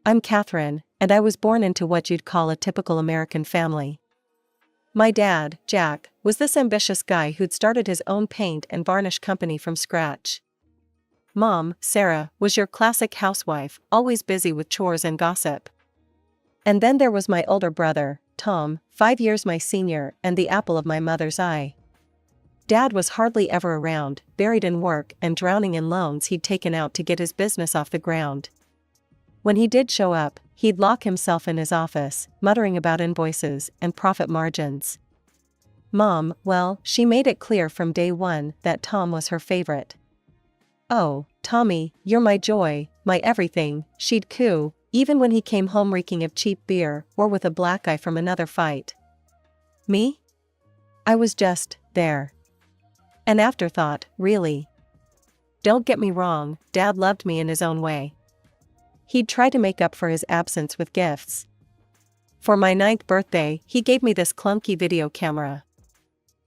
I'm Catherine, and I was born into what you'd call a typical American family. My dad, Jack, was this ambitious guy who'd started his own paint and varnish company from scratch. Mom, Sarah, was your classic housewife, always busy with chores and gossip. And then there was my older brother, Tom, 5 years my senior and the apple of my mother's eye. Dad was hardly ever around, buried in work and drowning in loans he'd taken out to get his business off the ground. When he did show up, he'd lock himself in his office, muttering about invoices and profit margins. Mom, well, she made it clear from day one that Tom was her favorite. "Oh, Tommy, you're my joy, my everything," she'd coo, even when he came home reeking of cheap beer or with a black eye from another fight. Me? I was just there. An afterthought, really. Don't get me wrong, Dad loved me in his own way. He'd try to make up for his absence with gifts. For my 9th birthday, he gave me this clunky video camera.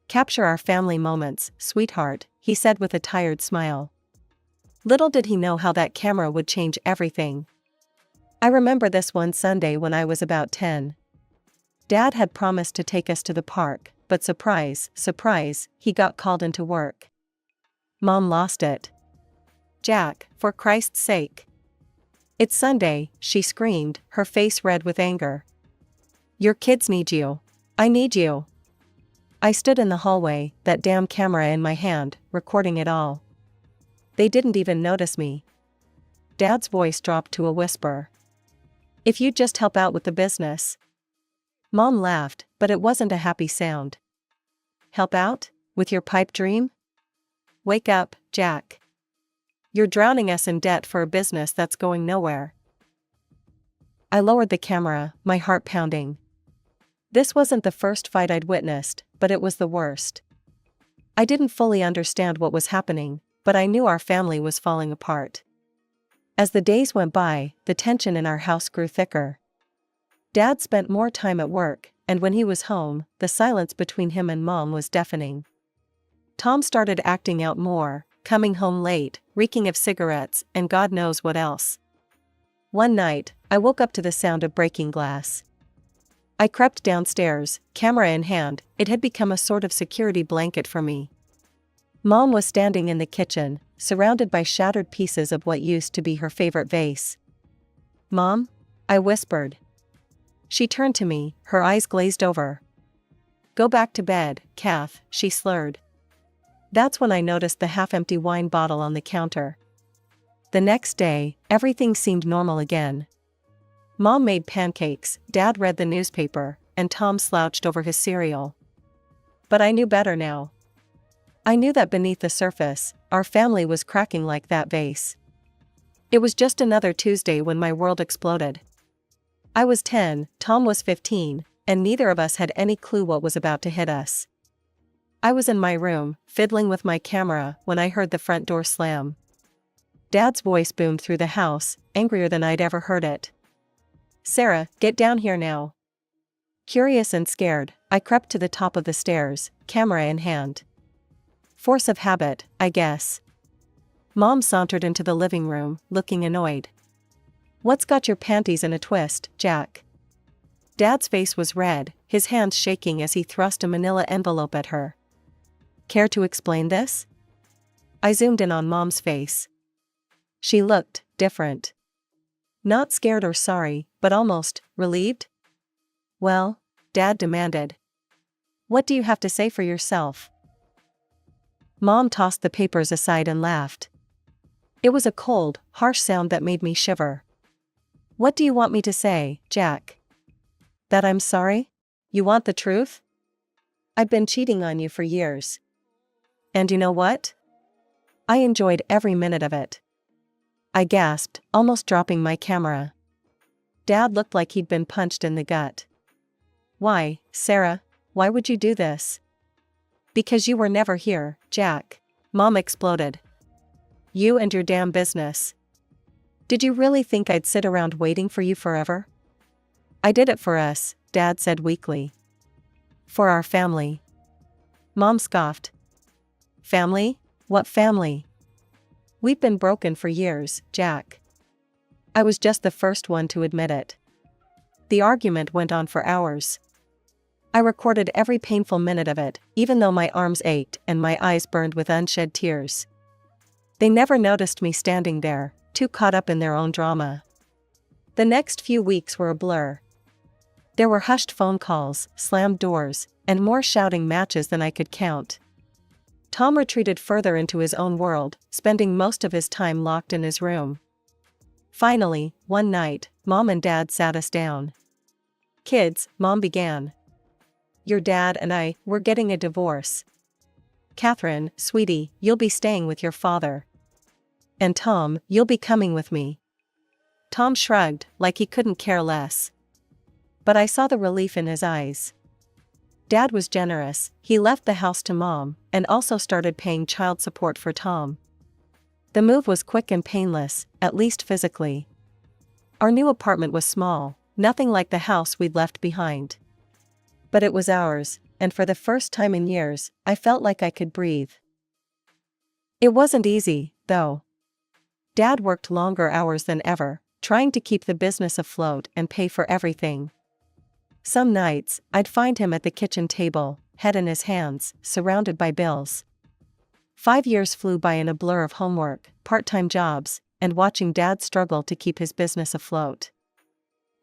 "Capture our family moments, sweetheart," he said with a tired smile. Little did he know how that camera would change everything. I remember this one Sunday when I was about 10. Dad had promised to take us to the park, but surprise, surprise, he got called into work. Mom lost it. "Jack, for Christ's sake. It's Sunday," she screamed, her face red with anger. "Your kids need you. I need you." I stood in the hallway, that damn camera in my hand, recording it all. They didn't even notice me. Dad's voice dropped to a whisper. "If you'd just help out with the business." Mom laughed, but it wasn't a happy sound. "Help out? With your pipe dream? Wake up, Jack. You're drowning us in debt for a business that's going nowhere." I lowered the camera, my heart pounding. This wasn't the first fight I'd witnessed, but it was the worst. I didn't fully understand what was happening, but I knew our family was falling apart. As the days went by, the tension in our house grew thicker. Dad spent more time at work, and when he was home, the silence between him and Mom was deafening. Tom started acting out more, coming home late, reeking of cigarettes and God knows what else. One night, I woke up to the sound of breaking glass. I crept downstairs, camera in hand. It had become a sort of security blanket for me. Mom was standing in the kitchen, surrounded by shattered pieces of what used to be her favorite vase. "Mom?" I whispered. She turned to me, her eyes glazed over. "Go back to bed, Kath," she slurred. That's when I noticed the half-empty wine bottle on the counter. The next day, everything seemed normal again. Mom made pancakes, Dad read the newspaper, and Tom slouched over his cereal. But I knew better now. I knew that beneath the surface, our family was cracking like that vase. It was just another Tuesday when my world exploded. I was 10, Tom was 15, and neither of us had any clue what was about to hit us. I was in my room, fiddling with my camera, when I heard the front door slam. Dad's voice boomed through the house, angrier than I'd ever heard it. "Sarah, get down here now." Curious and scared, I crept to the top of the stairs, camera in hand. Force of habit, I guess. Mom sauntered into the living room, looking annoyed. "What's got your panties in a twist, Jack?" Dad's face was red, his hands shaking as he thrust a manila envelope at her. "Care to explain this?" I zoomed in on Mom's face. She looked different. Not scared or sorry, but almost relieved. "Well?" Dad demanded. "What do you have to say for yourself?" Mom tossed the papers aside and laughed. It was a cold, harsh sound that made me shiver. "What do you want me to say, Jack? That I'm sorry? You want the truth? I've been cheating on you for years. And you know what? I enjoyed every minute of it." I gasped, almost dropping my camera. Dad looked like he'd been punched in the gut. "Why, Sarah, why would you do this?" "Because you were never here, Jack," Mom exploded. "You and your damn business. Did you really think I'd sit around waiting for you forever?" "I did it for us," Dad said weakly. "For our family." Mom scoffed. "Family? What family? We've been broken for years, Jack." I was just the first one to admit it. The argument went on for hours. I recorded every painful minute of it, even though my arms ached and my eyes burned with unshed tears. They never noticed me standing there, too caught up in their own drama. The next few weeks were a blur. There were hushed phone calls, slammed doors, and more shouting matches than I could count. Tom retreated further into his own world, spending most of his time locked in his room. Finally, one night, Mom and Dad sat us down. "Kids," Mom began. "Your dad and I, we're getting a divorce. Catherine, sweetie, you'll be staying with your father. And Tom, you'll be coming with me." Tom shrugged, like he couldn't care less. But I saw the relief in his eyes. Dad was generous. He left the house to Mom, and also started paying child support for Tom. The move was quick and painless, at least physically. Our new apartment was small, nothing like the house we'd left behind. But it was ours, and for the first time in years, I felt like I could breathe. It wasn't easy, though. Dad worked longer hours than ever, trying to keep the business afloat and pay for everything. Some nights, I'd find him at the kitchen table, head in his hands, surrounded by bills. 5 years flew by in a blur of homework, part-time jobs, and watching Dad struggle to keep his business afloat.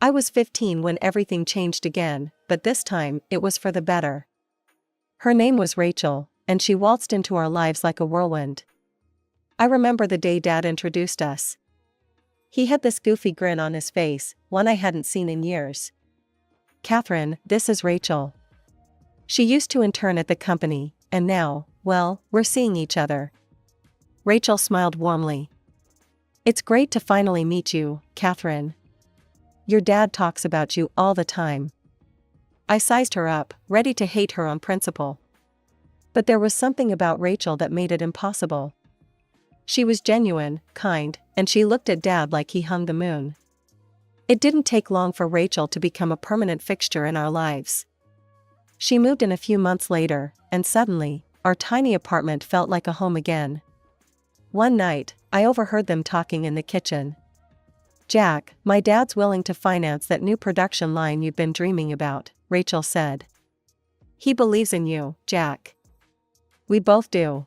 I was 15 when everything changed again, but this time, it was for the better. Her name was Rachel, and she waltzed into our lives like a whirlwind. I remember the day Dad introduced us. He had this goofy grin on his face, one I hadn't seen in years. "Catherine, this is Rachel. She used to intern at the company, and now, well, we're seeing each other." Rachel smiled warmly. "It's great to finally meet you, Catherine. Your dad talks about you all the time." I sized her up, ready to hate her on principle. But there was something about Rachel that made it impossible. She was genuine, kind, and she looked at Dad like he hung the moon. It didn't take long for Rachel to become a permanent fixture in our lives. She moved in a few months later, and suddenly, our tiny apartment felt like a home again. One night, I overheard them talking in the kitchen. "Jack, my dad's willing to finance that new production line you've been dreaming about," Rachel said. "He believes in you, Jack." "We both do."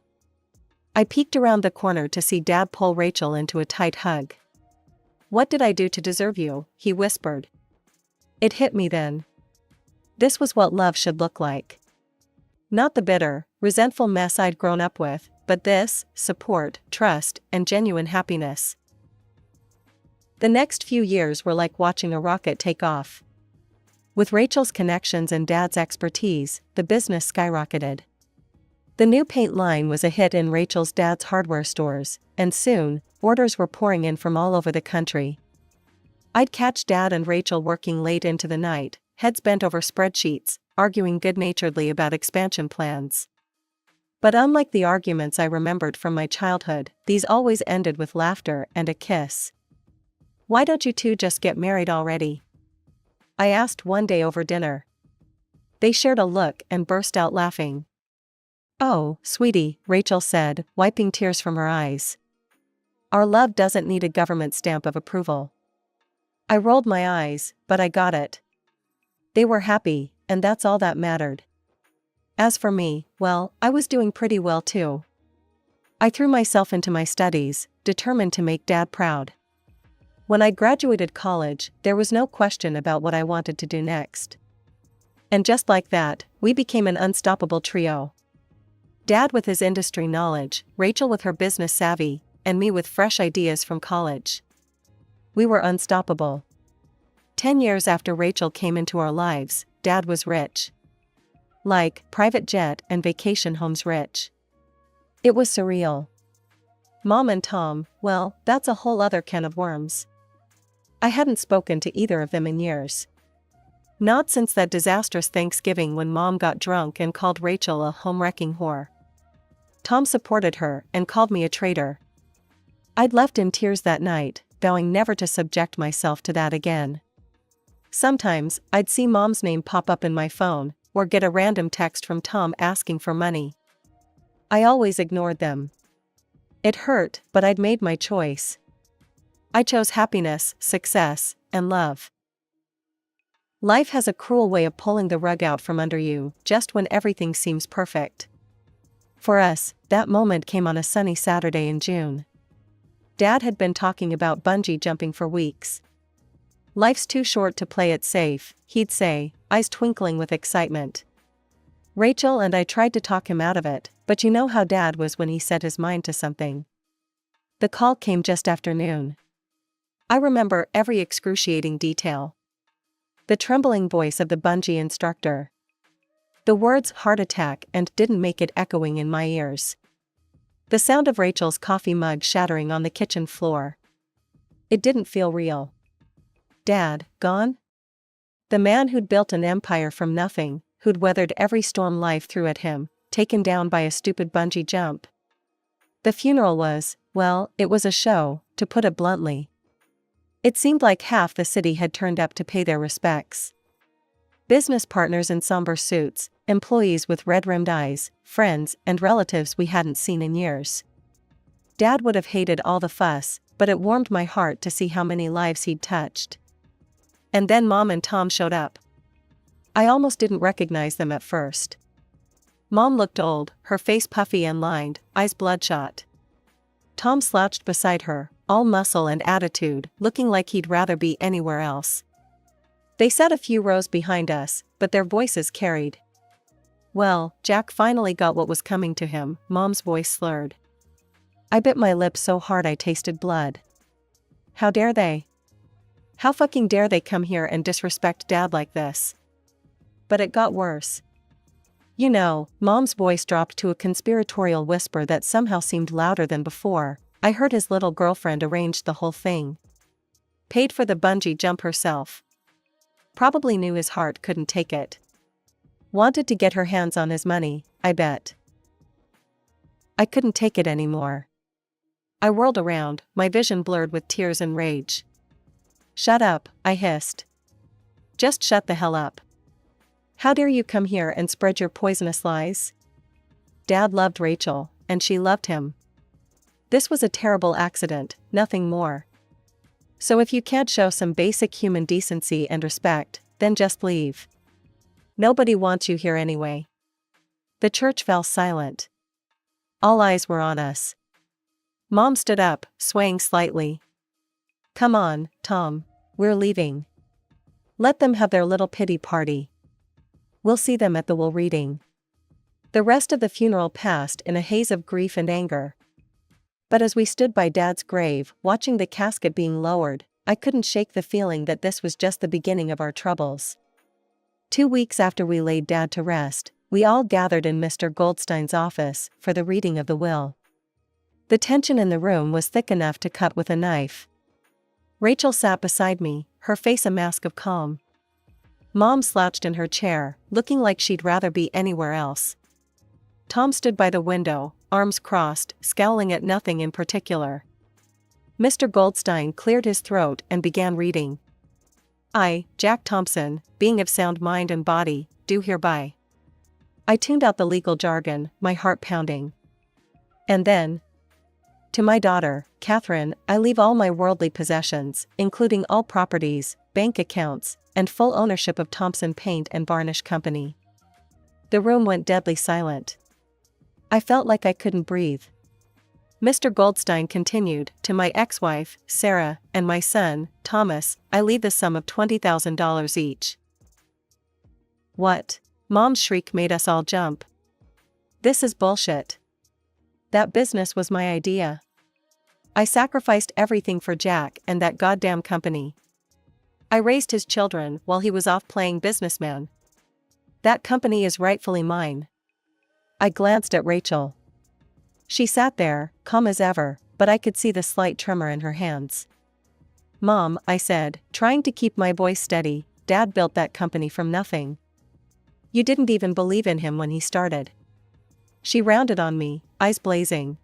I peeked around the corner to see Dad pull Rachel into a tight hug. "What did I do to deserve you?" he whispered. It hit me then. This was what love should look like. Not the bitter, resentful mess I'd grown up with, but this, support, trust, and genuine happiness. The next few years were like watching a rocket take off. With Rachel's connections and Dad's expertise, the business skyrocketed. The new paint line was a hit in Rachel's dad's hardware stores, and soon, orders were pouring in from all over the country. I'd catch Dad and Rachel working late into the night, heads bent over spreadsheets, arguing good-naturedly about expansion plans. But unlike the arguments I remembered from my childhood, these always ended with laughter and a kiss. "Why don't you two just get married already?" I asked one day over dinner. They shared a look and burst out laughing. "Oh, sweetie," Rachel said, wiping tears from her eyes. "Our love doesn't need a government stamp of approval." I rolled my eyes, but I got it. They were happy, and that's all that mattered. As for me, well, I was doing pretty well too. I threw myself into my studies, determined to make Dad proud. When I graduated college, there was no question about what I wanted to do next. And just like that, we became an unstoppable trio. Dad with his industry knowledge, Rachel with her business savvy, and me with fresh ideas from college. We were unstoppable. 10 years after Rachel came into our lives, Dad was rich. Like, private jet and vacation homes rich. It was surreal. Mom and Tom, well, that's a whole other can of worms. I hadn't spoken to either of them in years. Not since that disastrous Thanksgiving when Mom got drunk and called Rachel a home-wrecking whore. Tom supported her and called me a traitor. I'd left in tears that night, vowing never to subject myself to that again. Sometimes, I'd see Mom's name pop up in my phone, or get a random text from Tom asking for money. I always ignored them. It hurt, but I'd made my choice. I chose happiness, success, and love. Life has a cruel way of pulling the rug out from under you, just when everything seems perfect. For us, that moment came on a sunny Saturday in June. Dad had been talking about bungee jumping for weeks. "Life's too short to play it safe," he'd say, eyes twinkling with excitement. Rachel and I tried to talk him out of it, but you know how Dad was when he set his mind to something. The call came just after noon. I remember every excruciating detail. The trembling voice of the bungee instructor. The words "heart attack" and "didn't make it" echoing in my ears. The sound of Rachel's coffee mug shattering on the kitchen floor. It didn't feel real. Dad, gone? The man who'd built an empire from nothing, who'd weathered every storm life threw at him, taken down by a stupid bungee jump. The funeral was, well, it was a show, to put it bluntly. It seemed like half the city had turned up to pay their respects. Business partners in somber suits, employees with red-rimmed eyes, friends and relatives we hadn't seen in years. Dad would have hated all the fuss, but it warmed my heart to see how many lives he'd touched. And then Mom and Tom showed up. I almost didn't recognize them at first. Mom looked old, her face puffy and lined, eyes bloodshot. Tom slouched beside her, all muscle and attitude, looking like he'd rather be anywhere else. They sat a few rows behind us, but their voices carried. "Well, Jack finally got what was coming to him," Mom's voice slurred. I bit my lip so hard I tasted blood. How dare they? How fucking dare they come here and disrespect Dad like this? But it got worse. You know, Mom's voice dropped to a conspiratorial whisper that somehow seemed louder than before. I heard his little girlfriend arranged the whole thing. Paid for the bungee jump herself. Probably knew his heart couldn't take it. Wanted to get her hands on his money, I bet. I couldn't take it anymore. I whirled around, my vision blurred with tears and rage. "Shut up," I hissed. "Just shut the hell up. How dare you come here and spread your poisonous lies?" Dad loved Rachel, and she loved him. This was a terrible accident, nothing more. So if you can't show some basic human decency and respect, then just leave. Nobody wants you here anyway. The church fell silent. All eyes were on us. Mom stood up, swaying slightly. "Come on, Tom. We're leaving. Let them have their little pity party. We'll see them at the will reading." The rest of the funeral passed in a haze of grief and anger. But as we stood by Dad's grave, watching the casket being lowered, I couldn't shake the feeling that this was just the beginning of our troubles. 2 weeks after we laid Dad to rest, we all gathered in Mr. Goldstein's office for the reading of the will. The tension in the room was thick enough to cut with a knife. Rachel sat beside me, her face a mask of calm. Mom slouched in her chair, looking like she'd rather be anywhere else. Tom stood by the window, arms crossed, scowling at nothing in particular. Mr. Goldstein cleared his throat and began reading. "I, Jack Thompson, being of sound mind and body, do hereby." I tuned out the legal jargon, my heart pounding. And then, "To my daughter, Catherine, I leave all my worldly possessions, including all properties, bank accounts, and full ownership of Thompson Paint and Varnish Company." The room went deadly silent. I felt like I couldn't breathe. Mr. Goldstein continued, "To my ex-wife, Sarah, and my son, Thomas, I leave the sum of $20,000 each." "What?" Mom's shriek made us all jump. "This is bullshit. That business was my idea. I sacrificed everything for Jack and that goddamn company. I raised his children while he was off playing businessman. That company is rightfully mine." I glanced at Rachel. She sat there, calm as ever, but I could see the slight tremor in her hands. "Mom," I said, trying to keep my voice steady, "Dad built that company from nothing. You didn't even believe in him when he started." She rounded on me, eyes blazing.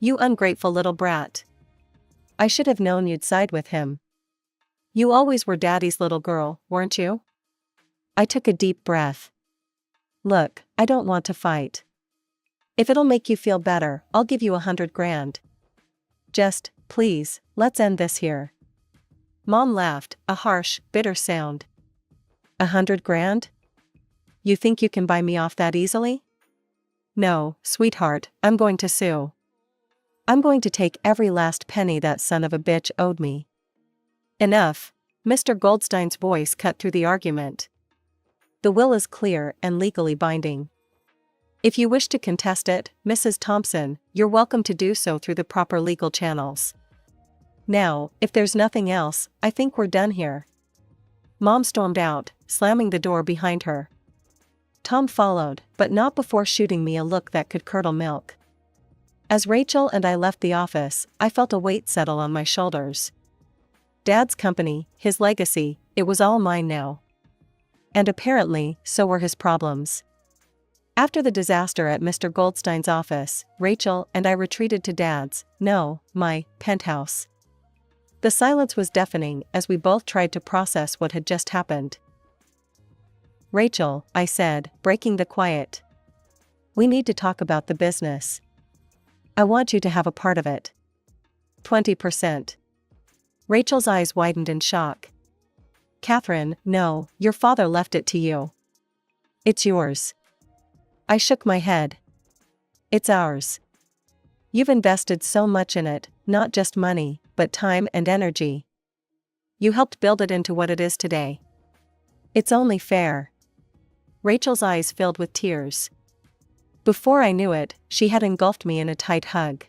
"You ungrateful little brat. I should have known you'd side with him. You always were Daddy's little girl, weren't you?" I took a deep breath. "Look, I don't want to fight. If it'll make you feel better, I'll give you $100,000. Just, please, let's end this here. Mom laughed, a harsh, bitter sound. 100 grand? You think you can buy me off that easily? No, sweetheart, I'm going to sue. I'm going to take every last penny that son of a bitch owed me. Enough. Mr. Goldstein's voice cut through the argument. The will is clear and legally binding. If you wish to contest it, Mrs. Thompson, you're welcome to do so through the proper legal channels. Now, if there's nothing else, I think we're done here. Mom stormed out, slamming the door behind her. Tom followed, but not before shooting me a look that could curdle milk. As Rachel and I left the office, I felt a weight settle on my shoulders. Dad's company, his legacy, it was all mine now. And apparently, so were his problems. After the disaster at Mr. Goldstein's office, Rachel and I retreated to Dad's, my penthouse. The silence was deafening as we both tried to process what had just happened. Rachel, I said, breaking the quiet. We need to talk about the business. I want you to have a part of it. 20%. Rachel's eyes widened in shock. Catherine, no, your father left it to you. It's yours. I shook my head. It's ours. You've invested so much in it, not just money, but time and energy. You helped build it into what it is today. It's only fair. Rachel's eyes filled with tears. Before I knew it, she had engulfed me in a tight hug.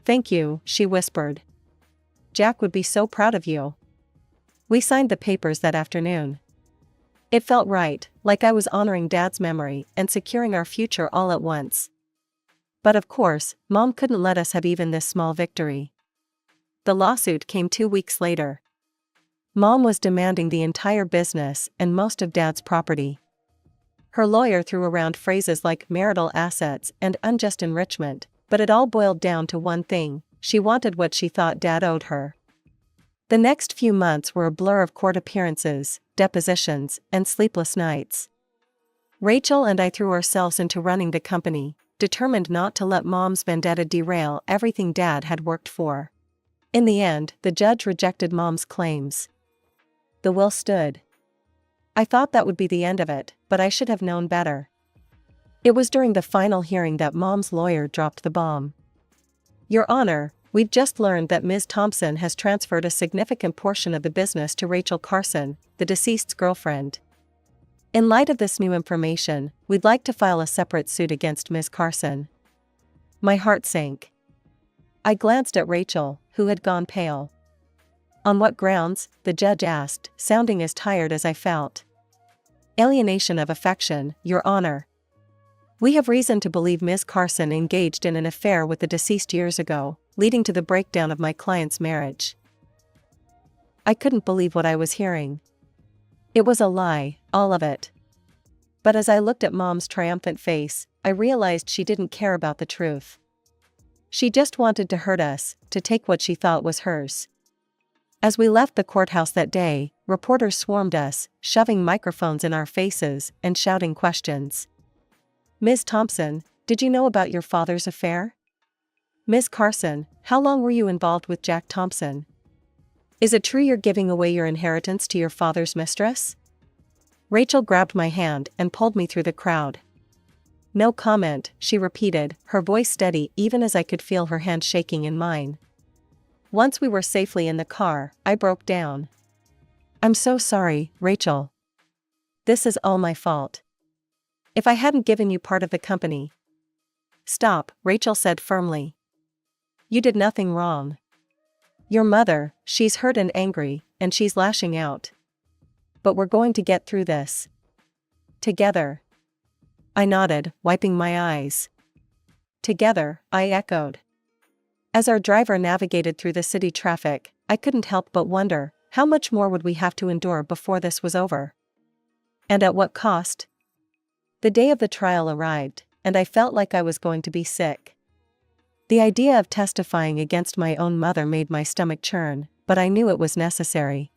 Thank you, she whispered. Jack would be so proud of you. We signed the papers that afternoon. It felt right, like I was honoring Dad's memory and securing our future all at once. But of course, Mom couldn't let us have even this small victory. The lawsuit came 2 weeks later. Mom was demanding the entire business and most of Dad's property. Her lawyer threw around phrases like marital assets and unjust enrichment, but it all boiled down to one thing: she wanted what she thought Dad owed her. The next few months were a blur of court appearances, depositions, and sleepless nights. Rachel and I threw ourselves into running the company, determined not to let Mom's vendetta derail everything Dad had worked for. In the end, the judge rejected Mom's claims. The will stood. I thought that would be the end of it, but I should have known better. It was during the final hearing that Mom's lawyer dropped the bomb. Your Honor, we've just learned that Ms. Thompson has transferred a significant portion of the business to Rachel Carson, the deceased's girlfriend. In light of this new information, we'd like to file a separate suit against Ms. Carson. My heart sank. I glanced at Rachel, who had gone pale. On what grounds? The judge asked, sounding as tired as I felt. Alienation of affection, Your Honor. We have reason to believe Ms. Carson engaged in an affair with the deceased years ago, leading to the breakdown of my client's marriage. I couldn't believe what I was hearing. It was a lie, all of it. But as I looked at Mom's triumphant face, I realized she didn't care about the truth. She just wanted to hurt us, to take what she thought was hers. As we left the courthouse that day, reporters swarmed us, shoving microphones in our faces and shouting questions. Ms. Thompson, did you know about your father's affair? Ms. Carson, how long were you involved with Jack Thompson? Is it true you're giving away your inheritance to your father's mistress? Rachel grabbed my hand and pulled me through the crowd. No comment, she repeated, her voice steady even as I could feel her hand shaking in mine. Once we were safely in the car, I broke down. I'm so sorry, Rachel. This is all my fault. If I hadn't given you part of the company. Stop, Rachel said firmly. You did nothing wrong. Your mother, she's hurt and angry, and she's lashing out. But we're going to get through this. Together. I nodded, wiping my eyes. Together, I echoed. As our driver navigated through the city traffic, I couldn't help but wonder, how much more would we have to endure before this was over? And at what cost? The day of the trial arrived, and I felt like I was going to be sick. The idea of testifying against my own mother made my stomach churn, but I knew it was necessary.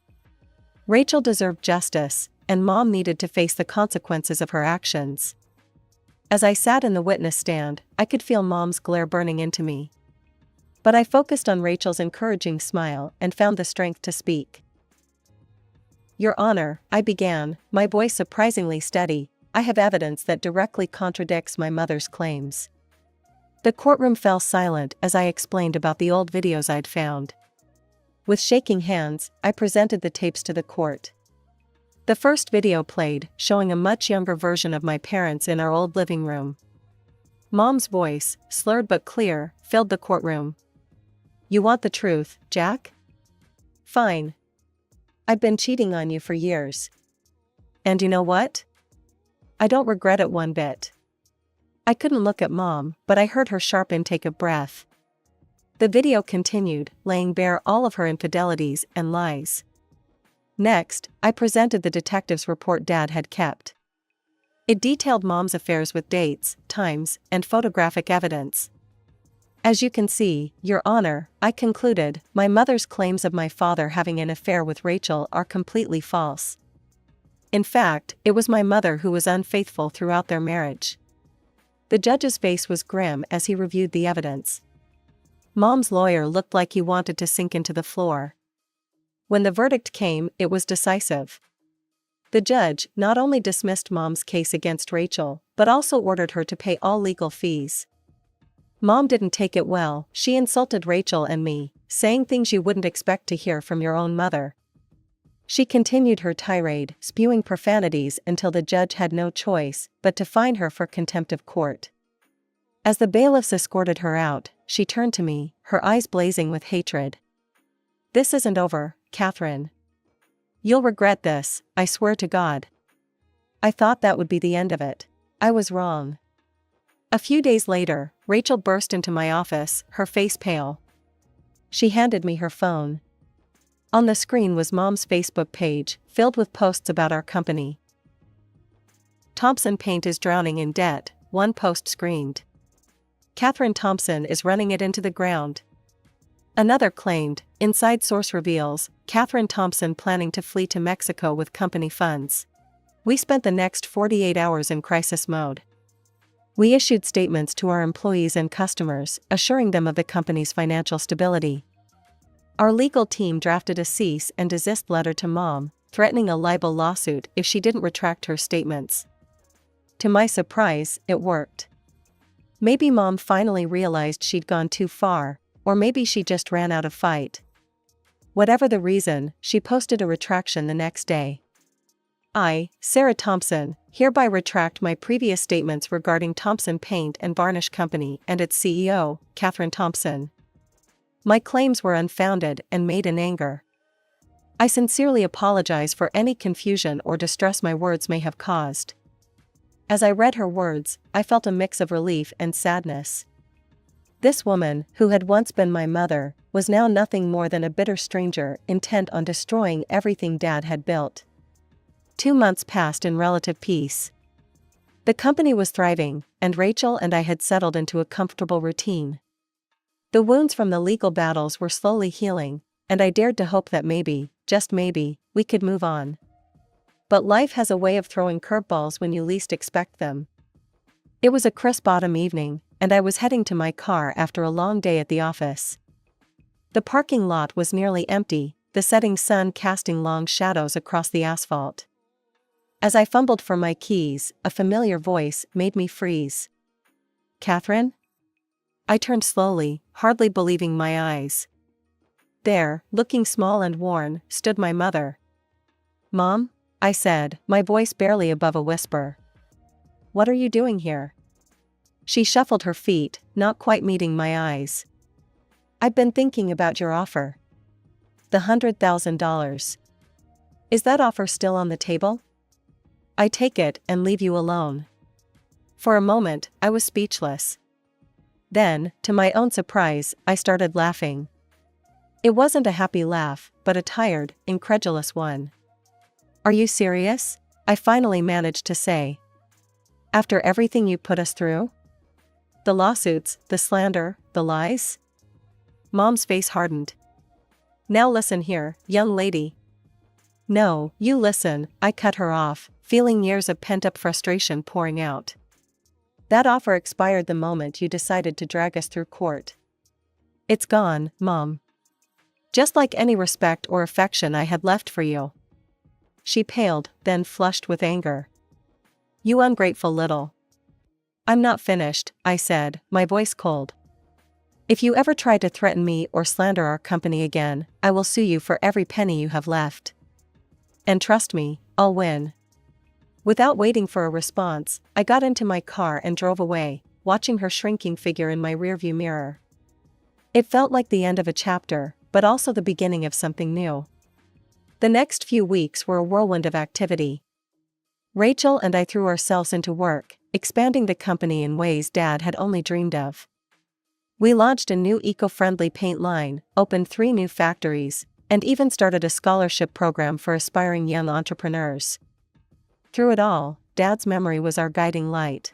Rachel deserved justice, and Mom needed to face the consequences of her actions. As I sat in the witness stand, I could feel Mom's glare burning into me. But I focused on Rachel's encouraging smile and found the strength to speak. "Your Honor," I began, my voice surprisingly steady, "I have evidence that directly contradicts my mother's claims." The courtroom fell silent as I explained about the old videos I'd found. With shaking hands, I presented the tapes to the court. The first video played, showing a much younger version of my parents in our old living room. Mom's voice, slurred but clear, filled the courtroom. "You want the truth, Jack? Fine. I've been cheating on you for years. And you know what? I don't regret it one bit." I couldn't look at Mom, but I heard her sharp intake of breath. The video continued, laying bare all of her infidelities and lies. Next, I presented the detective's report Dad had kept. It detailed Mom's affairs with dates, times, and photographic evidence. "As you can see, Your Honor," I concluded, "my mother's claims of my father having an affair with Rachel are completely false. In fact, it was my mother who was unfaithful throughout their marriage." The judge's face was grim as he reviewed the evidence. Mom's lawyer looked like he wanted to sink into the floor. When the verdict came, it was decisive. The judge not only dismissed Mom's case against Rachel, but also ordered her to pay all legal fees. Mom didn't take it well. She insulted Rachel and me, saying things you wouldn't expect to hear from your own mother. She continued her tirade, spewing profanities until the judge had no choice but to fine her for contempt of court. As the bailiffs escorted her out, she turned to me, her eyes blazing with hatred. "This isn't over, Catherine. You'll regret this, I swear to God." I thought that would be the end of it. I was wrong. A few days later, Rachel burst into my office, her face pale. She handed me her phone. On the screen was Mom's Facebook page, filled with posts about our company. "Thompson Paint is drowning in debt," one post screamed. "Catherine Thompson is running it into the ground." Another claimed, "Inside source reveals, Catherine Thompson planning to flee to Mexico with company funds." We spent the next 48 hours in crisis mode. We issued statements to our employees and customers, assuring them of the company's financial stability. Our legal team drafted a cease and desist letter to Mom, threatening a libel lawsuit if she didn't retract her statements. To my surprise, it worked. Maybe Mom finally realized she'd gone too far, or maybe she just ran out of fight. Whatever the reason, she posted a retraction the next day. "I, Sarah Thompson, hereby retract my previous statements regarding Thompson Paint and Varnish Company and its CEO, Catherine Thompson. My claims were unfounded and made in anger. I sincerely apologize for any confusion or distress my words may have caused." As I read her words, I felt a mix of relief and sadness. This woman, who had once been my mother, was now nothing more than a bitter stranger intent on destroying everything Dad had built. 2 months passed in relative peace. The company was thriving, and Rachel and I had settled into a comfortable routine. The wounds from the legal battles were slowly healing, and I dared to hope that maybe, just maybe, we could move on. But life has a way of throwing curveballs when you least expect them. It was a crisp autumn evening, and I was heading to my car after a long day at the office. The parking lot was nearly empty, the setting sun casting long shadows across the asphalt. As I fumbled for my keys, a familiar voice made me freeze. "Catherine?" I turned slowly, hardly believing my eyes. There, looking small and worn, stood my mother. "Mom?" I said, my voice barely above a whisper. "What are you doing here?" She shuffled her feet, not quite meeting my eyes. "I've been thinking about your offer. The $100,000. Is that offer still on the table? I take it and leave you alone." For a moment, I was speechless. Then, to my own surprise, I started laughing. It wasn't a happy laugh, but a tired, incredulous one. "Are you serious?" I finally managed to say. "After everything you put us through? The lawsuits, the slander, the lies?" Mom's face hardened. "Now listen here, young lady." "No, you listen," I cut her off, feeling years of pent-up frustration pouring out. "That offer expired the moment you decided to drag us through court. It's gone, Mom. Just like any respect or affection I had left for you. She paled, then flushed with anger. You ungrateful little. I'm not finished, I said, my voice cold. If you ever try to threaten me or slander our company again, I will sue you for every penny you have left. And trust me, I'll win. Without waiting for a response, I got into my car and drove away, watching her shrinking figure in my rearview mirror. It felt like the end of a chapter, but also the beginning of something new. The next few weeks were a whirlwind of activity. Rachel and I threw ourselves into work, expanding the company in ways Dad had only dreamed of. We launched a new eco-friendly paint line, opened 3 new factories, and even started a scholarship program for aspiring young entrepreneurs. Through it all, Dad's memory was our guiding light.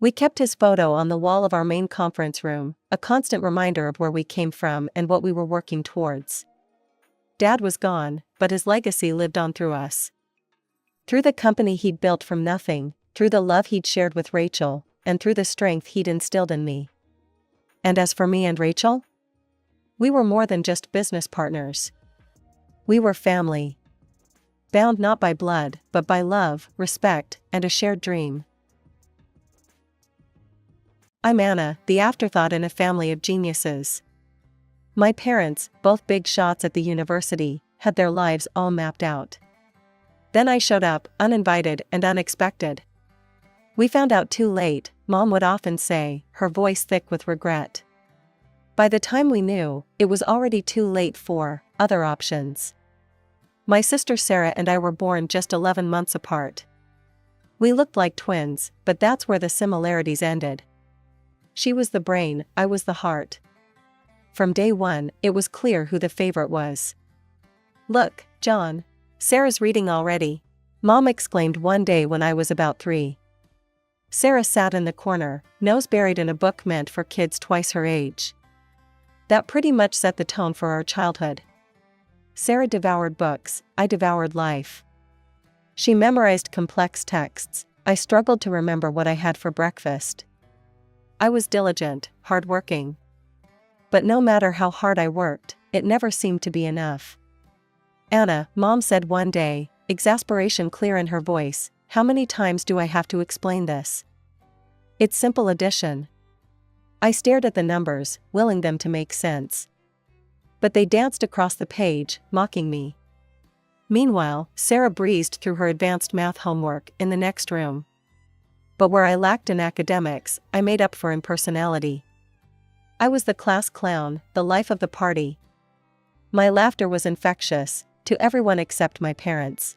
We kept his photo on the wall of our main conference room, a constant reminder of where we came from and what we were working towards. Dad was gone, but his legacy lived on through us. Through the company he'd built from nothing, through the love he'd shared with Rachel, and through the strength he'd instilled in me. And as for me and Rachel? We were more than just business partners. We were family. Bound not by blood, but by love, respect, and a shared dream. I'm Anna, the afterthought in a family of geniuses. My parents, both big shots at the university, had their lives all mapped out. Then I showed up, uninvited and unexpected. We found out too late, Mom would often say, her voice thick with regret. By the time we knew, it was already too late for other options. My sister Sarah and I were born just 11 months apart. We looked like twins, but that's where the similarities ended. She was the brain, I was the heart. From day one, it was clear who the favorite was. Look, John. Sarah's reading already, Mom exclaimed one day when I was about 3. Sarah sat in the corner, nose buried in a book meant for kids twice her age. That pretty much set the tone for our childhood. Sarah devoured books, I devoured life. She memorized complex texts, I struggled to remember what I had for breakfast. I was diligent, hardworking. But no matter how hard I worked, it never seemed to be enough. Anna, Mom said one day, exasperation clear in her voice, how many times do I have to explain this? It's simple addition. I stared at the numbers, willing them to make sense. But they danced across the page, mocking me. Meanwhile, Sarah breezed through her advanced math homework in the next room. But where I lacked in academics, I made up for in personality. I was the class clown, the life of the party. My laughter was infectious, to everyone except my parents.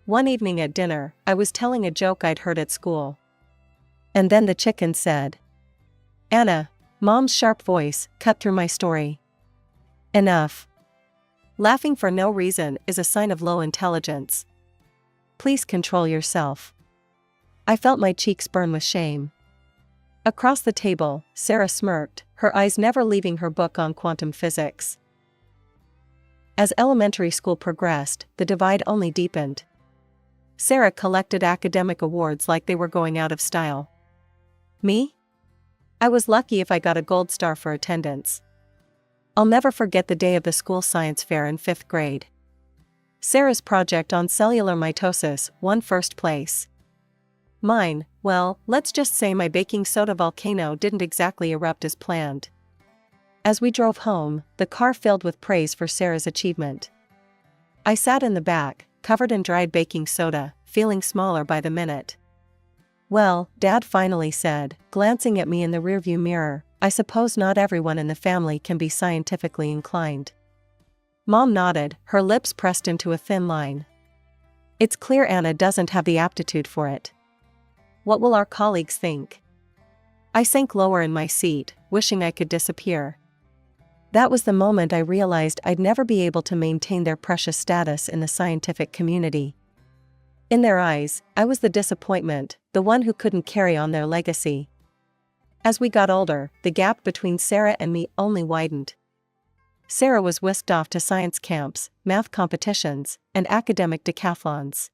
One evening at dinner, I was telling a joke I'd heard at school. And then the chicken said, Anna, Mom's sharp voice cut through my story. Enough. Laughing for no reason is a sign of low intelligence. Please control yourself. I felt my cheeks burn with shame. Across the table, Sarah smirked, her eyes never leaving her book on quantum physics. As elementary school progressed, the divide only deepened. Sarah collected academic awards like they were going out of style. Me? I was lucky if I got a gold star for attendance. I'll never forget the day of the school science fair in 5th grade. Sarah's project on cellular mitosis won first place. Mine, well, let's just say my baking soda volcano didn't exactly erupt as planned. As we drove home, the car filled with praise for Sarah's achievement. I sat in the back, covered in dried baking soda, feeling smaller by the minute. Well, Dad finally said, glancing at me in the rearview mirror, I suppose not everyone in the family can be scientifically inclined. Mom nodded, her lips pressed into a thin line. It's clear Anna doesn't have the aptitude for it. What will our colleagues think? I sank lower in my seat, wishing I could disappear. That was the moment I realized I'd never be able to maintain their precious status in the scientific community. In their eyes, I was the disappointment, the one who couldn't carry on their legacy. As we got older, the gap between Sarah and me only widened. Sarah was whisked off to science camps, math competitions, and academic decathlons.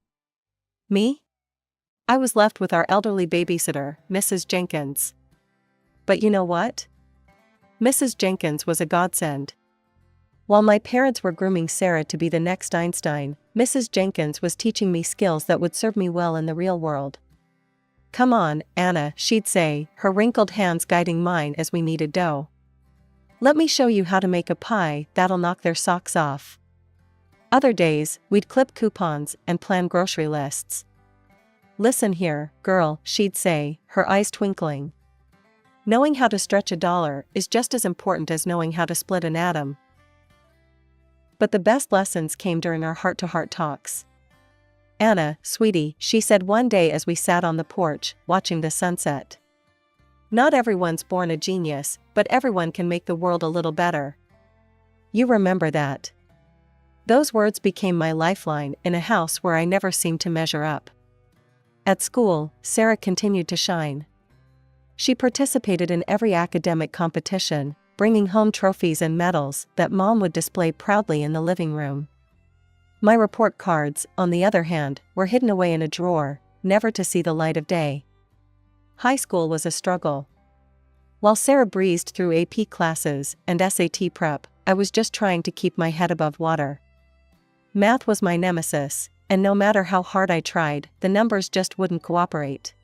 Me? I was left with our elderly babysitter, Mrs. Jenkins. But you know what? Mrs. Jenkins was a godsend. While my parents were grooming Sarah to be the next Einstein, Mrs. Jenkins was teaching me skills that would serve me well in the real world. "Come on, Anna," she'd say, her wrinkled hands guiding mine as we kneaded dough. "Let me show you how to make a pie that'll knock their socks off." Other days, we'd clip coupons and plan grocery lists. "Listen here, girl," she'd say, her eyes twinkling. "Knowing how to stretch a dollar is just as important as knowing how to split an atom." But the best lessons came during our heart-to-heart talks. "Anna, sweetie," she said one day as we sat on the porch, watching the sunset. "Not everyone's born a genius, but everyone can make the world a little better. You remember that?" Those words became my lifeline in a house where I never seemed to measure up. At school, Sarah continued to shine. She participated in every academic competition, bringing home trophies and medals that Mom would display proudly in the living room. My report cards, on the other hand, were hidden away in a drawer, never to see the light of day. High school was a struggle. While Sarah breezed through AP classes and SAT prep, I was just trying to keep my head above water. Math was my nemesis, and no matter how hard I tried, the numbers just wouldn't cooperate.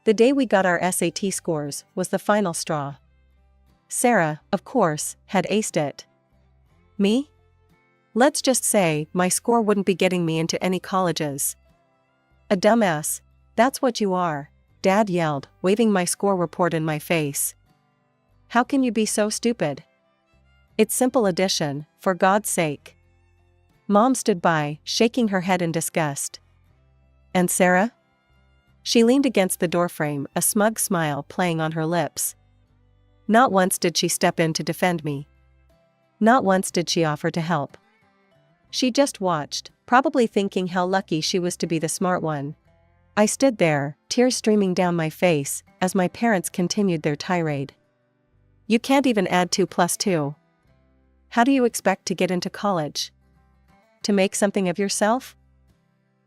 The day we got our SAT scores was the final straw. Sarah, of course, had aced it. Me? Let's just say, my score wouldn't be getting me into any colleges. "A dumbass, that's what you are," Dad yelled, waving my score report in my face. "How can you be so stupid? It's simple addition, for God's sake." Mom stood by, shaking her head in disgust. "And Sarah?" She leaned against the doorframe, a smug smile playing on her lips. Not once did she step in to defend me. Not once did she offer to help. She just watched, probably thinking how lucky she was to be the smart one. I stood there, tears streaming down my face, as my parents continued their tirade. "You can't even add 2 plus 2. How do you expect to get into college? To make something of yourself?"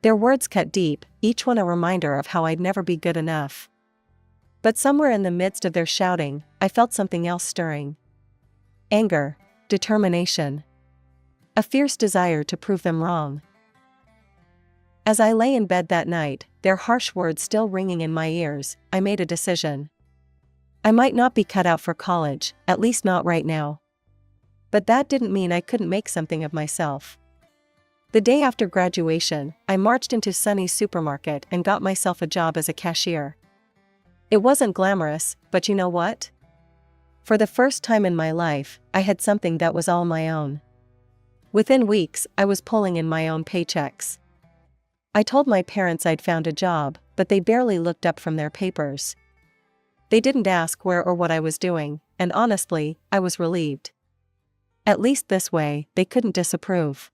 Their words cut deep, each one a reminder of how I'd never be good enough. But somewhere in the midst of their shouting, I felt something else stirring. Anger, determination. A fierce desire to prove them wrong. As I lay in bed that night, their harsh words still ringing in my ears, I made a decision. I might not be cut out for college, at least not right now. But that didn't mean I couldn't make something of myself. The day after graduation, I marched into Sunny's supermarket and got myself a job as a cashier. It wasn't glamorous, but you know what? For the first time in my life, I had something that was all my own. Within weeks, I was pulling in my own paychecks. I told my parents I'd found a job, but they barely looked up from their papers. They didn't ask where or what I was doing, and honestly, I was relieved. At least this way, they couldn't disapprove.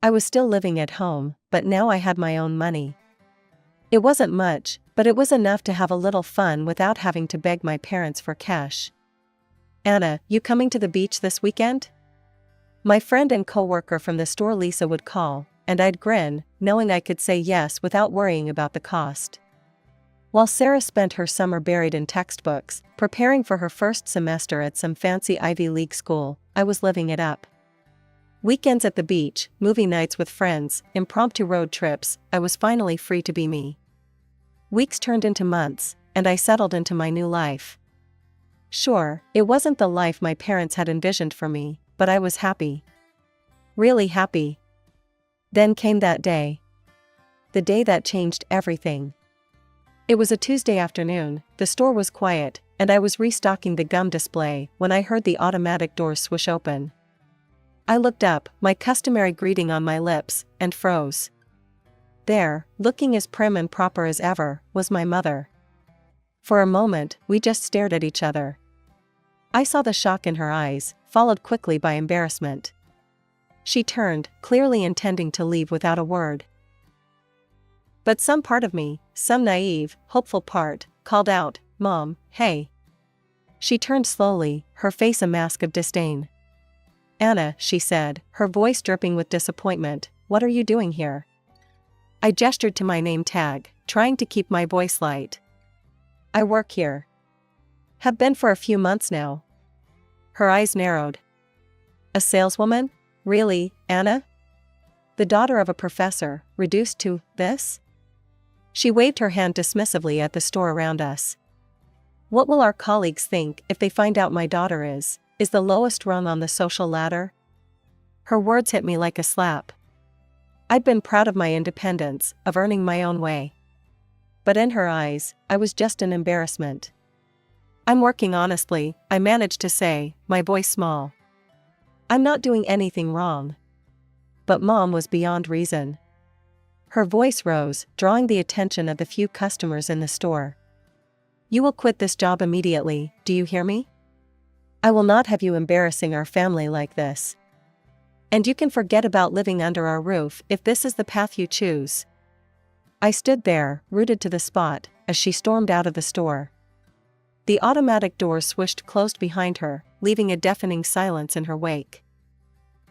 I was still living at home, but now I had my own money. It wasn't much, but it was enough to have a little fun without having to beg my parents for cash. "Anna, you coming to the beach this weekend?" My friend and coworker from the store Lisa would call, and I'd grin, knowing I could say yes without worrying about the cost. While Sarah spent her summer buried in textbooks, preparing for her first semester at some fancy Ivy League school, I was living it up. Weekends at the beach, movie nights with friends, impromptu road trips, I was finally free to be me. Weeks turned into months, and I settled into my new life. Sure, it wasn't the life my parents had envisioned for me, but I was happy. Really happy. Then came that day. The day that changed everything. It was a Tuesday afternoon, the store was quiet, and I was restocking the gum display when I heard the automatic doors swish open. I looked up, my customary greeting on my lips, and froze. There, looking as prim and proper as ever, was my mother. For a moment, we just stared at each other. I saw the shock in her eyes, followed quickly by embarrassment. She turned, clearly intending to leave without a word. But some part of me, some naive, hopeful part, called out, "Mom, hey." She turned slowly, her face a mask of disdain. "Anna," she said, her voice dripping with disappointment, "what are you doing here?" I gestured to my name tag, trying to keep my voice light. "I work here. Have been for a few months now." Her eyes narrowed. A saleswoman? Really, Anna? The daughter of a professor, reduced to this? She waved her hand dismissively at the store around us. What will our colleagues think if they find out my daughter is the lowest rung on the social ladder? Her words hit me like a slap. I'd been proud of my independence, of earning my own way. But in her eyes, I was just an embarrassment. I'm working honestly, I managed to say, my voice small. I'm not doing anything wrong. But Mom was beyond reason. Her voice rose, drawing the attention of the few customers in the store. You will quit this job immediately, do you hear me? I will not have you embarrassing our family like this. And you can forget about living under our roof if this is the path you choose. I stood there, rooted to the spot, as she stormed out of the store. The automatic doors swished closed behind her, leaving a deafening silence in her wake.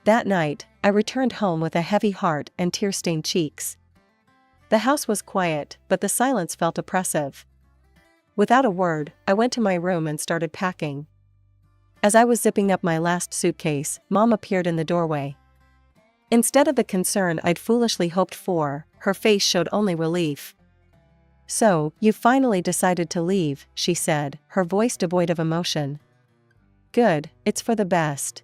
That night, I returned home with a heavy heart and tear-stained cheeks. The house was quiet, but the silence felt oppressive. Without a word, I went to my room and started packing. As I was zipping up my last suitcase, Mom appeared in the doorway. Instead of the concern I'd foolishly hoped for, her face showed only relief. So, you finally decided to leave, she said, her voice devoid of emotion. Good, it's for the best.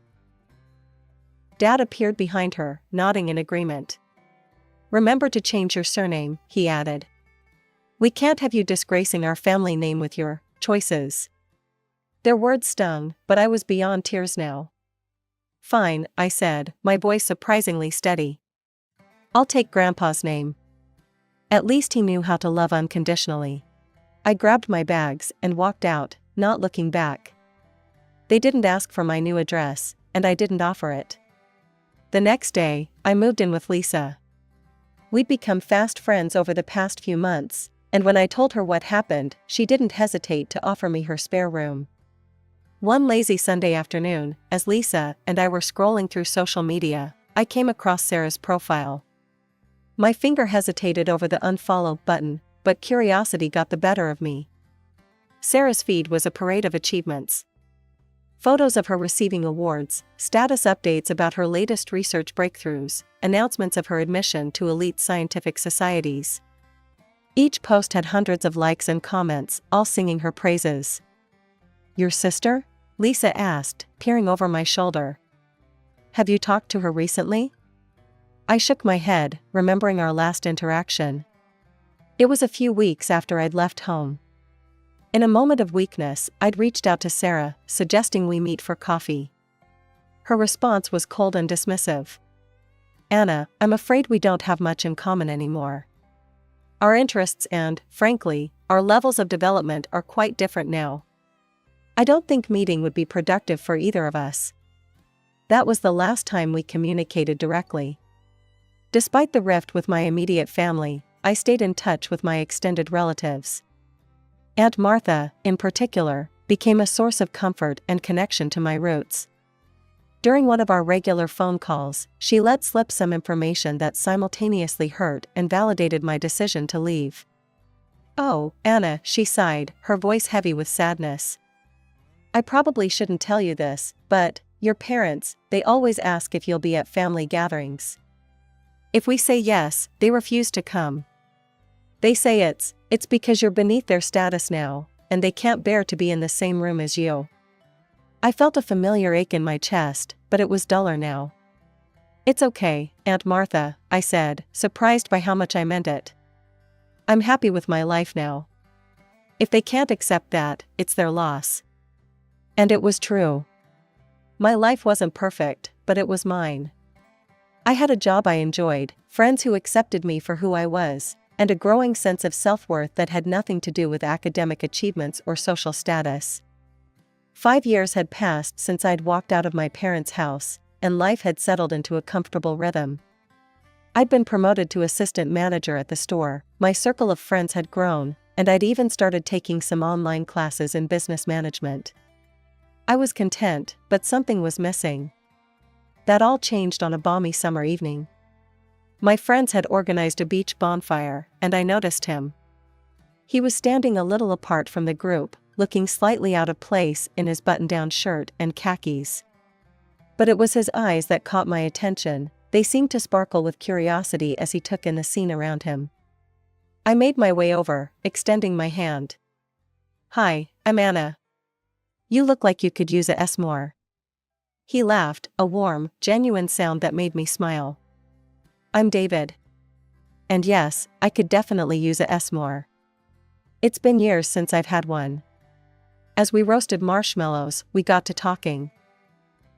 Dad appeared behind her, nodding in agreement. Remember to change your surname, he added. We can't have you disgracing our family name with your choices. Their words stung, but I was beyond tears now. Fine, I said, my voice surprisingly steady. I'll take Grandpa's name. At least he knew how to love unconditionally. I grabbed my bags and walked out, not looking back. They didn't ask for my new address, and I didn't offer it. The next day, I moved in with Lisa. We'd become fast friends over the past few months, and when I told her what happened, she didn't hesitate to offer me her spare room. One lazy Sunday afternoon, as Lisa and I were scrolling through social media, I came across Sarah's profile. My finger hesitated over the unfollow button, but curiosity got the better of me. Sarah's feed was a parade of achievements. Photos of her receiving awards, status updates about her latest research breakthroughs, announcements of her admission to elite scientific societies. Each post had hundreds of likes and comments, all singing her praises. Your sister? Lisa asked, peering over my shoulder. Have you talked to her recently? I shook my head, remembering our last interaction. It was a few weeks after I'd left home. In a moment of weakness, I'd reached out to Sarah, suggesting we meet for coffee. Her response was cold and dismissive. Anna, I'm afraid we don't have much in common anymore. Our interests and, frankly, our levels of development are quite different now. I don't think meeting would be productive for either of us. That was the last time we communicated directly. Despite the rift with my immediate family, I stayed in touch with my extended relatives. Aunt Martha, in particular, became a source of comfort and connection to my roots. During one of our regular phone calls, she let slip some information that simultaneously hurt and validated my decision to leave. Oh, Anna, she sighed, her voice heavy with sadness. I probably shouldn't tell you this, but your parents, they always ask if you'll be at family gatherings. If we say yes, they refuse to come. They say it's because you're beneath their status now, and they can't bear to be in the same room as you. I felt a familiar ache in my chest, but it was duller now. It's okay, Aunt Martha, I said, surprised by how much I meant it. I'm happy with my life now. If they can't accept that, it's their loss. And it was true. My life wasn't perfect, but it was mine. I had a job I enjoyed, friends who accepted me for who I was, and a growing sense of self-worth that had nothing to do with academic achievements or social status. 5 years had passed since I'd walked out of my parents' house, and life had settled into a comfortable rhythm. I'd been promoted to assistant manager at the store, my circle of friends had grown, and I'd even started taking some online classes in business management. I was content, but something was missing. That all changed on a balmy summer evening. My friends had organized a beach bonfire, and I noticed him. He was standing a little apart from the group, looking slightly out of place in his button-down shirt and khakis. But it was his eyes that caught my attention. They seemed to sparkle with curiosity as he took in the scene around him. I made my way over, extending my hand. "Hi, I'm Anna. You look like you could use a S more." He laughed, a warm, genuine sound that made me smile. "I'm David. And yes, I could definitely use a S more. It's been years since I've had one." As we roasted marshmallows, we got to talking.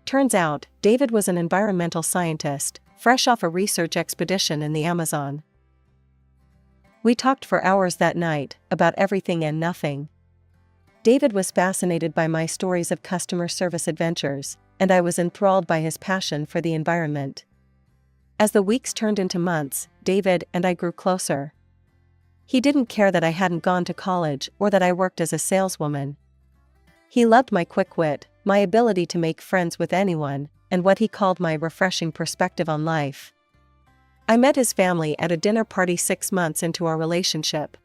Turns out, David was an environmental scientist, fresh off a research expedition in the Amazon. We talked for hours that night, about everything and nothing. David was fascinated by my stories of customer service adventures, and I was enthralled by his passion for the environment. As the weeks turned into months, David and I grew closer. He didn't care that I hadn't gone to college or that I worked as a saleswoman. He loved my quick wit, my ability to make friends with anyone, and what he called my refreshing perspective on life. I met his family at a dinner party 6 months into our relationship.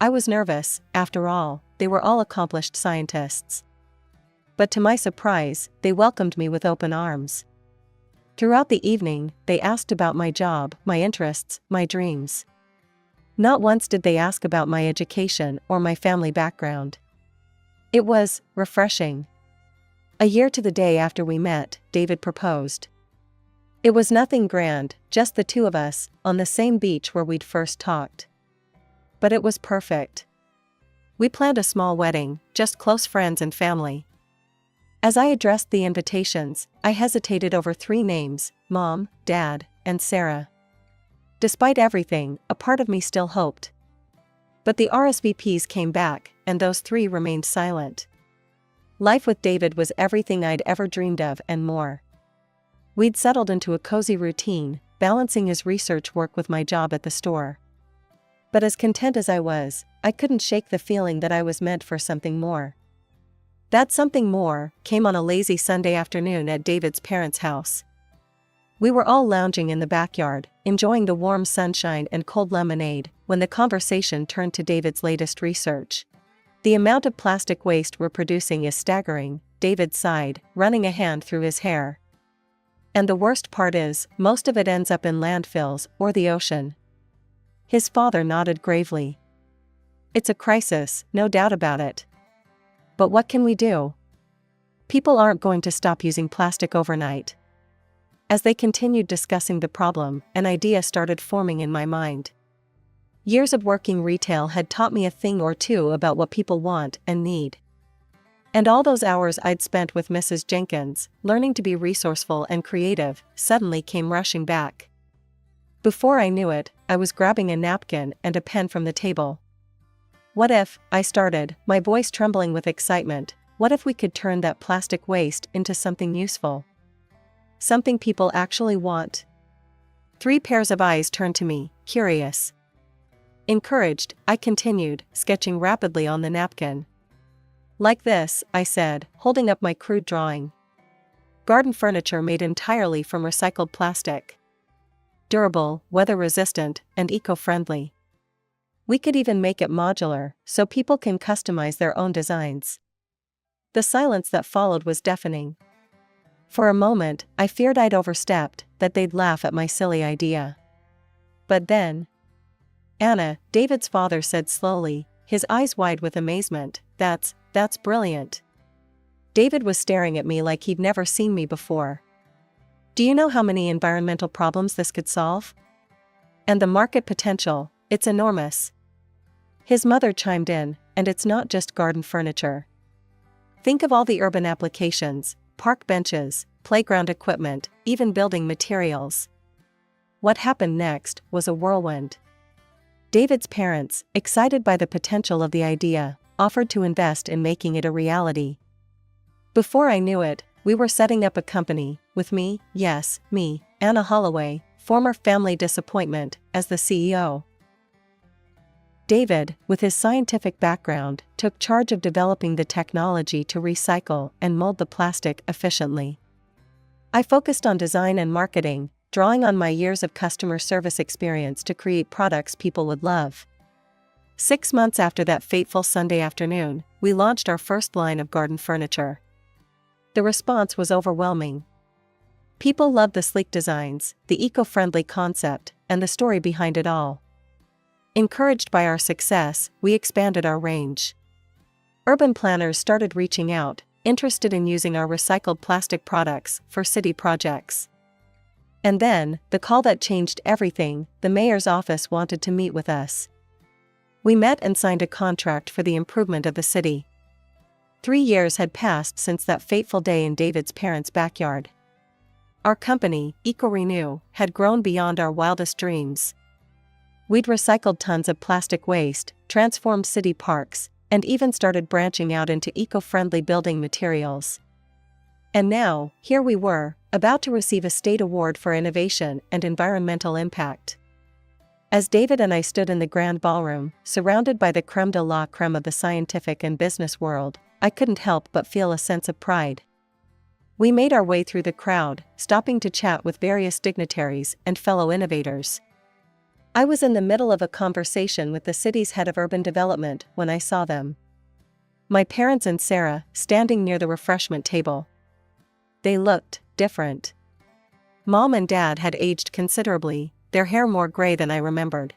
I was nervous, after all, they were all accomplished scientists. But to my surprise, they welcomed me with open arms. Throughout the evening, they asked about my job, my interests, my dreams. Not once did they ask about my education or my family background. It was refreshing. A year to the day after we met, David proposed. It was nothing grand, just the two of us, on the same beach where we'd first talked. But it was perfect. We planned a small wedding, just close friends and family. As I addressed the invitations, I hesitated over 3 names: Mom, Dad, and Sarah. Despite everything, a part of me still hoped. But the RSVPs came back, and those 3 remained silent. Life with David was everything I'd ever dreamed of and more. We'd settled into a cozy routine, balancing his research work with my job at the store. But as content as I was, I couldn't shake the feeling that I was meant for something more. That something more came on a lazy Sunday afternoon at David's parents' house. We were all lounging in the backyard, enjoying the warm sunshine and cold lemonade, when the conversation turned to David's latest research. "The amount of plastic waste we're producing is staggering," David sighed, running a hand through his hair. "And the worst part is, most of it ends up in landfills or the ocean." His father nodded gravely. "It's a crisis, no doubt about it. But what can we do? People aren't going to stop using plastic overnight." As they continued discussing the problem, an idea started forming in my mind. Years of working retail had taught me a thing or two about what people want and need. And all those hours I'd spent with Mrs. Jenkins, learning to be resourceful and creative, suddenly came rushing back. Before I knew it, I was grabbing a napkin and a pen from the table. "What if," I started, my voice trembling with excitement, "what if we could turn that plastic waste into something useful? Something people actually want?" 3 pairs of eyes turned to me, curious. Encouraged, I continued, sketching rapidly on the napkin. "Like this," I said, holding up my crude drawing. "Garden furniture made entirely from recycled plastic. Durable, weather-resistant, and eco-friendly. We could even make it modular, so people can customize their own designs." The silence that followed was deafening. For a moment, I feared I'd overstepped, that they'd laugh at my silly idea. But then, "Anna," David's father said slowly, his eyes wide with amazement, that's brilliant." David was staring at me like he'd never seen me before. "Do you know how many environmental problems this could solve? And the market potential, it's enormous." His mother chimed in, "And it's not just garden furniture. Think of all the urban applications, park benches, playground equipment, even building materials." What happened next was a whirlwind. David's parents, excited by the potential of the idea, offered to invest in making it a reality. Before I knew it, we were setting up a company, with me, yes, me, Anna Holloway, former family disappointment, as the CEO. David, with his scientific background, took charge of developing the technology to recycle and mold the plastic efficiently. I focused on design and marketing, drawing on my years of customer service experience to create products people would love. 6 months after that fateful Sunday afternoon, we launched our first line of garden furniture. The response was overwhelming. People loved the sleek designs, the eco-friendly concept, and the story behind it all. Encouraged by our success, we expanded our range. Urban planners started reaching out, interested in using our recycled plastic products for city projects. And then, the call that changed everything, the mayor's office wanted to meet with us. We met and signed a contract for the improvement of the city. 3 years had passed since that fateful day in David's parents' backyard. Our company, EcoRenew, had grown beyond our wildest dreams. We'd recycled tons of plastic waste, transformed city parks, and even started branching out into eco-friendly building materials. And now, here we were, about to receive a state award for innovation and environmental impact. As David and I stood in the grand ballroom, surrounded by the crème de la crème of the scientific and business world, I couldn't help but feel a sense of pride. We made our way through the crowd, stopping to chat with various dignitaries and fellow innovators. I was in the middle of a conversation with the city's head of urban development when I saw them. My parents and Sarah, standing near the refreshment table. They looked different. Mom and Dad had aged considerably, their hair more gray than I remembered.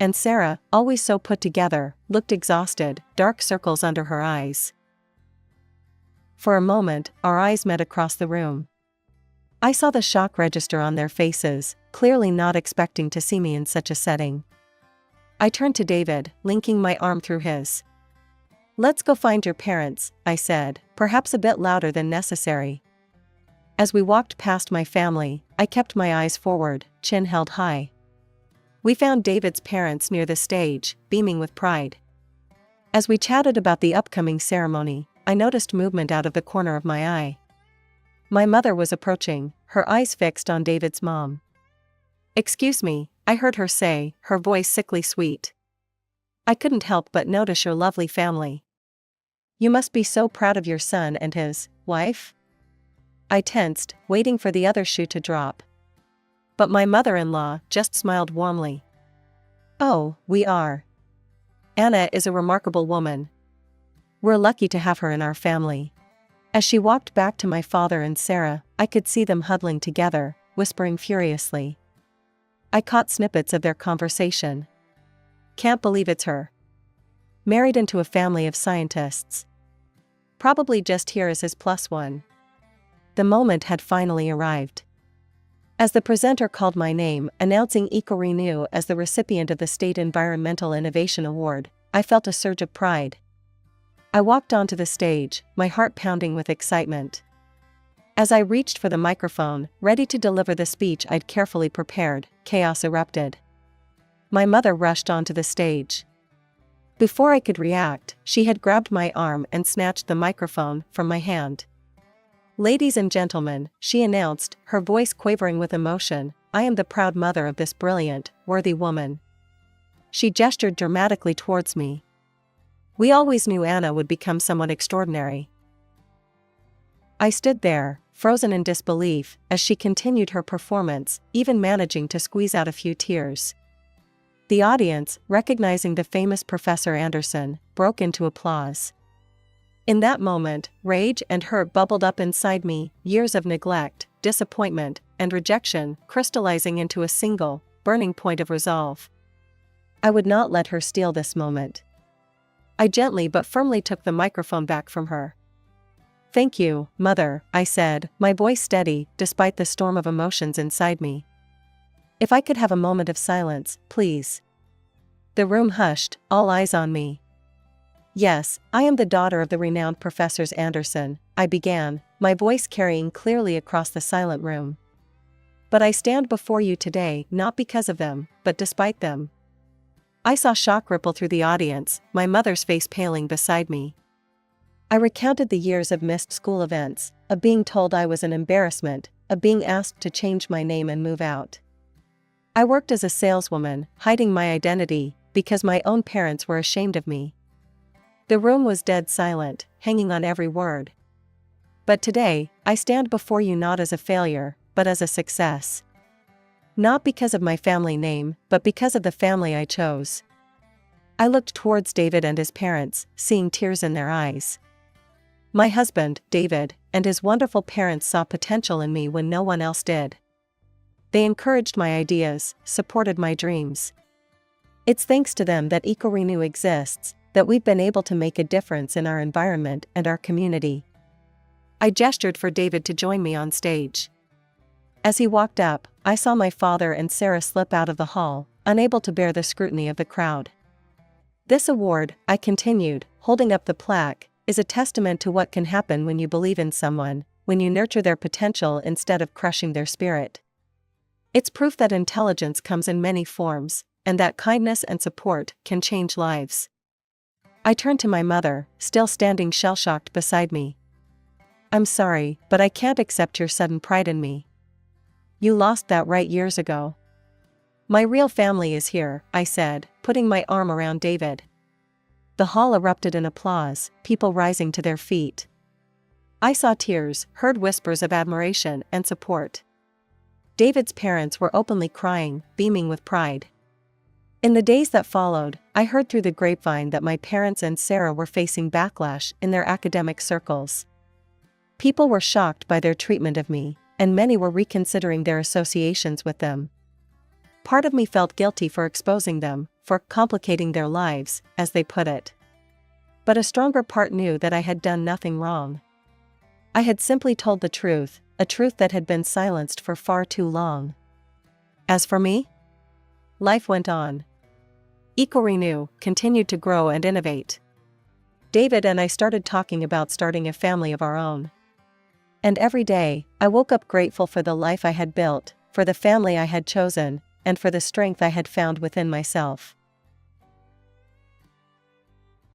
And Sarah, always so put together, looked exhausted, dark circles under her eyes. For a moment, our eyes met across the room. I saw the shock register on their faces, clearly not expecting to see me in such a setting. I turned to David, linking my arm through his. "Let's go find your parents," I said, perhaps a bit louder than necessary. As we walked past my family, I kept my eyes forward, chin held high. We found David's parents near the stage, beaming with pride. As we chatted about the upcoming ceremony, I noticed movement out of the corner of my eye. My mother was approaching, her eyes fixed on David's mom. "Excuse me," I heard her say, her voice sickly sweet. "I couldn't help but notice your lovely family. You must be so proud of your son and his wife?" I tensed, waiting for the other shoe to drop. But my mother-in-law just smiled warmly. "Oh, we are. Anna is a remarkable woman. We're lucky to have her in our family." As she walked back to my father and Sarah, I could see them huddling together, whispering furiously. I caught snippets of their conversation. "Can't believe it's her. Married into a family of scientists. Probably just here as his plus one." The moment had finally arrived. As the presenter called my name, announcing EcoRenew as the recipient of the State Environmental Innovation Award, I felt a surge of pride. I walked onto the stage, my heart pounding with excitement. As I reached for the microphone, ready to deliver the speech I'd carefully prepared, chaos erupted. My mother rushed onto the stage. Before I could react, she had grabbed my arm and snatched the microphone from my hand. "Ladies and gentlemen," she announced, her voice quavering with emotion, "I am the proud mother of this brilliant, worthy woman." She gestured dramatically towards me. "We always knew Anna would become someone extraordinary." I stood there, frozen in disbelief, as she continued her performance, even managing to squeeze out a few tears. The audience, recognizing the famous Professor Anderson, broke into applause. In that moment, rage and hurt bubbled up inside me, years of neglect, disappointment, and rejection crystallizing into a single, burning point of resolve. I would not let her steal this moment. I gently but firmly took the microphone back from her. "Thank you, Mother," I said, my voice steady, despite the storm of emotions inside me. "If I could have a moment of silence, please." The room hushed, all eyes on me. "Yes, I am the daughter of the renowned Professors Anderson," I began, my voice carrying clearly across the silent room. "But I stand before you today not because of them, but despite them." I saw shock ripple through the audience, my mother's face paling beside me. I recounted the years of missed school events, of being told I was an embarrassment, of being asked to change my name and move out. I worked as a saleswoman, hiding my identity, because my own parents were ashamed of me. The room was dead silent, hanging on every word. But today, I stand before you not as a failure, but as a success. Not because of my family name, but because of the family I chose. I looked towards David and his parents, seeing tears in their eyes. My husband, David, and his wonderful parents saw potential in me when no one else did. They encouraged my ideas, supported my dreams. It's thanks to them that EcoRenew exists, that we've been able to make a difference in our environment and our community. I gestured for David to join me on stage. As he walked up, I saw my father and Sarah slip out of the hall, unable to bear the scrutiny of the crowd. This award, I continued, holding up the plaque, is a testament to what can happen when you believe in someone, when you nurture their potential instead of crushing their spirit. It's proof that intelligence comes in many forms, and that kindness and support can change lives. I turned to my mother, still standing shell-shocked beside me. I'm sorry, but I can't accept your sudden pride in me. You lost that right years ago. My real family is here, I said, putting my arm around David. The hall erupted in applause, people rising to their feet. I saw tears, heard whispers of admiration and support. David's parents were openly crying, beaming with pride. In the days that followed, I heard through the grapevine that my parents and Sarah were facing backlash in their academic circles. People were shocked by their treatment of me, and many were reconsidering their associations with them. Part of me felt guilty for exposing them, for complicating their lives, as they put it. But a stronger part knew that I had done nothing wrong. I had simply told the truth, a truth that had been silenced for far too long. As for me, life went on. EcoRenew continued to grow and innovate. David and I started talking about starting a family of our own. And every day, I woke up grateful for the life I had built, for the family I had chosen, and for the strength I had found within myself.